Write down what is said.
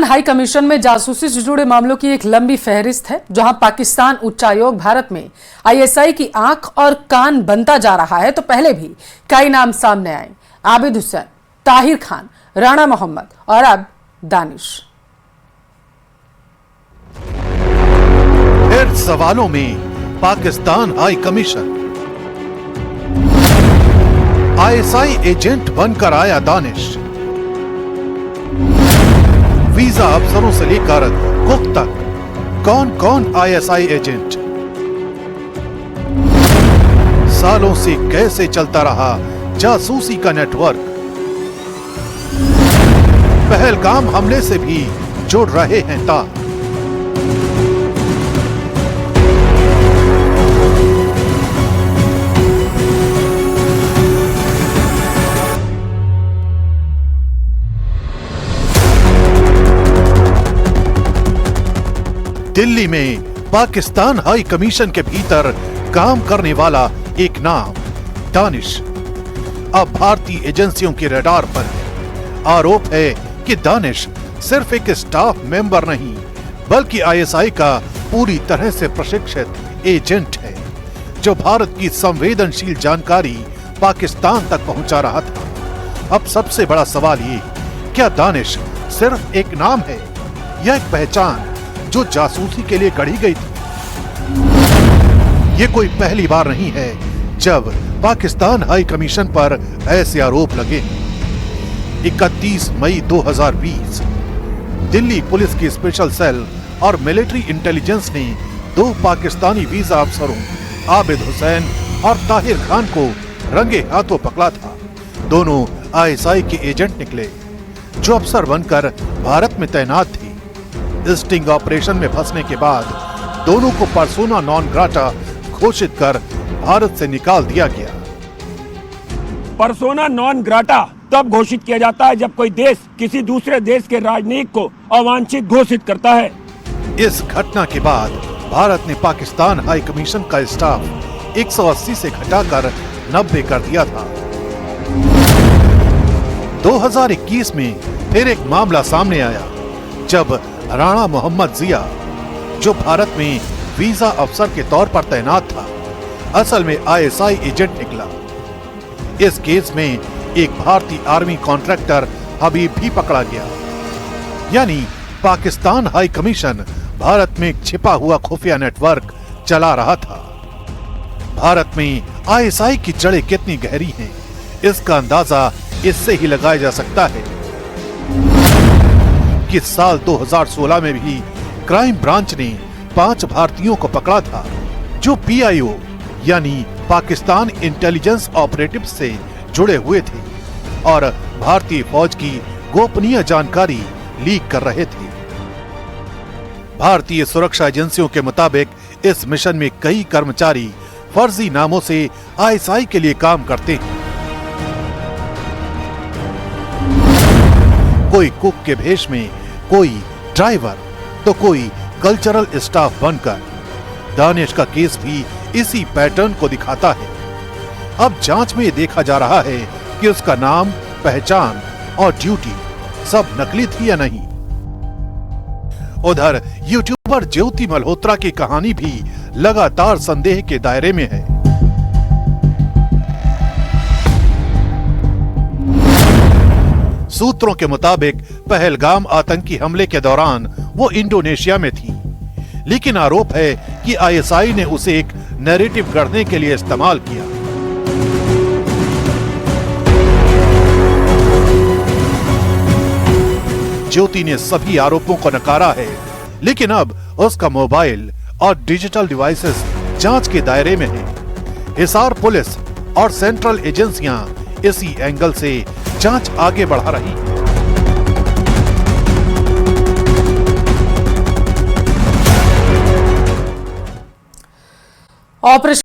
Pakistan high commission में जासूसी से जुड़े मामलों की एक लंबी फहरिस्त है, जहां पाकिस्तान उच्चायोग भारत में आईएसआई की आंख और कान बनता जा रहा है। तो पहले भी कई नाम सामने आए, आबिद हुसैन, ताहिर खान, राणा मोहम्मद और अब दानिश। फिर सवालों में Pakistan high commission, ISI agent बनकर आया दानिश। वीजा अफसरों से लेकर कुक तक कौन कौन आईएसआई एजेंट। सालों से कैसे चलता रहा जासूसी का नेटवर्क। पहलगाम हमले से भी जुड़ रहे हैं तार। दिल्ली में पाकिस्तान हाई कमीशन के भीतर काम करने वाला एक नाम दानिश अब भारतीय एजेंसियों के रडार पर है। आरोप है कि दानिश सिर्फ एक स्टाफ मेंबर नहीं, बल्कि आईएसआई का पूरी तरह से प्रशिक्षित एजेंट है, जो भारत की संवेदनशील जानकारी पाकिस्तान तक पहुंचा रहा था। अब सबसे बड़ा सवाल ये, क्या दानिश सिर्फ एक नाम है या एक पहचान जो जासूसी के लिए गढ़ी गई थी? ये कोई पहली बार नहीं है जब पाकिस्तान हाई कमीशन पर ऐसे आरोप लगे। 31 मई 2020 दिल्ली पुलिस की स्पेशल सेल और मिलिट्री इंटेलिजेंस ने 2 पाकिस्तानी वीजा अफसरों आबिद हुसैन और ताहिर खान को रंगे हाथों पकड़ा था। दोनों आईएसआई के एजेंट निकले, जो अफसर बनकर भारत में तैनात थे। स्टिंग ऑपरेशन में फंसने के बाद दोनों को पर्सोना नॉन ग्राटा घोषित कर भारत से निकाल दिया गया। पर्सोना नॉन ग्राटा तब घोषित किया जाता है जब कोई देश किसी दूसरे देश के राजनयिक को अवांछित घोषित करता है। इस घटना के बाद भारत ने पाकिस्तान हाई कमीशन का स्टाफ 180 से घटाकर 90 कर दिया था। 2021 में फिर एक मामला सामने आया, जब राणा मोहम्मद जिया, जो भारत में वीजा अफसर के तौर पर तैनात था, असल में आईएसआई एजेंट निकला। इस केस में एक भारतीय आर्मी कॉन्ट्रैक्टर हबीब भी पकड़ा गया। यानी पाकिस्तान हाई कमीशन भारत में एक छिपा हुआ खुफिया नेटवर्क चला रहा था। भारत में आईएसआई की जड़ें कितनी गहरी हैं, इसका अंदाजा इससे ही लगाया जा सकता है कि साल 2016 में भी क्राइम ब्रांच ने 5 भारतीयों को पकड़ा था, जो पीआईओ यानी पाकिस्तान इंटेलिजेंस ऑपरेटिव से जुड़े हुए थे और भारतीय फौज की गोपनीय जानकारी लीक कर रहे थे। भारतीय सुरक्षा एजेंसियों के मुताबिक इस मिशन में कई कर्मचारी फर्जी नामों से आईएसआई के लिए काम करते हैं। कोई कुक के भेष में, कोई ड्राइवर, तो कोई कल्चरल स्टाफ बनकर। दानिश का केस भी इसी पैटर्न को दिखाता है। अब जांच में देखा जा रहा है कि उसका नाम, पहचान और ड्यूटी सब नकली थी या नहीं। उधर यूट्यूबर ज्योति मल्होत्रा की कहानी भी लगातार संदेह के दायरे में है। सूत्रों के मुताबिक पहलगाम आतंकी हमले के दौरान वो इंडोनेशिया में थी, लेकिन आरोप है कि आईएसआई ने उसे एक नैरेटिव गढ़ने के लिए इस्तेमाल किया। ज्योति ने सभी आरोपों को नकारा है, लेकिन अब उसका मोबाइल और डिजिटल डिवाइसेस जांच के दायरे में है। हिसार पुलिस और सेंट्रल एजेंसियां इसी एंगल से जांच आगे बढ़ा रही है। ऑपरेशन